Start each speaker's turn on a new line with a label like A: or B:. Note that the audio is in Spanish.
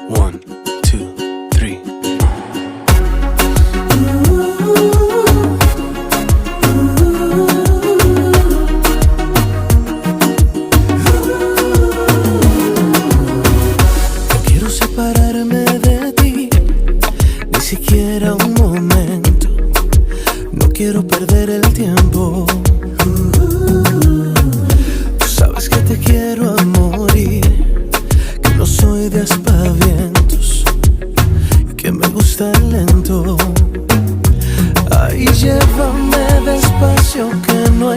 A: One, two, three.
B: No quiero separarme de ti, ni siquiera un momento. No quiero perder el tiempo.